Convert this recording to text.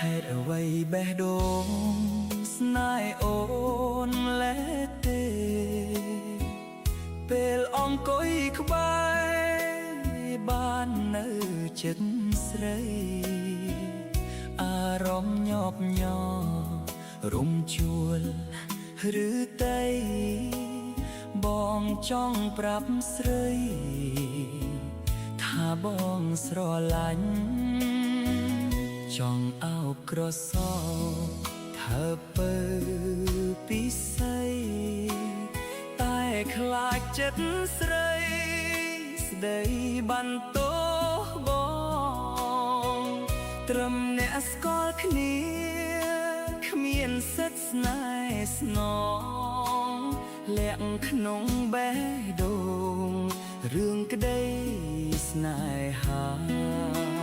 ហេតុអ្វីបេះដូងស្នេហ៍អូនលែទេពេលអង្គុយក្បែរបាននៅចិត្តស្រីអារម្មណ៍ញាប់ញ័ររំជួលឬតីបងចង់ប្រាប់ស្រីថាបងស្រឡាញ់ចង់អោបក្រសោបធ្វើពើពិសីតែខ្លាចចិត្តស្រីស្ដីបានទោសបងត្រឹមអ្នកស្គាល់គ្នាគ្មានសិទ្ធស្នេហ៍ស្នងលាក់ក្នុងបេះដូងរឿងក្តីស្នេហា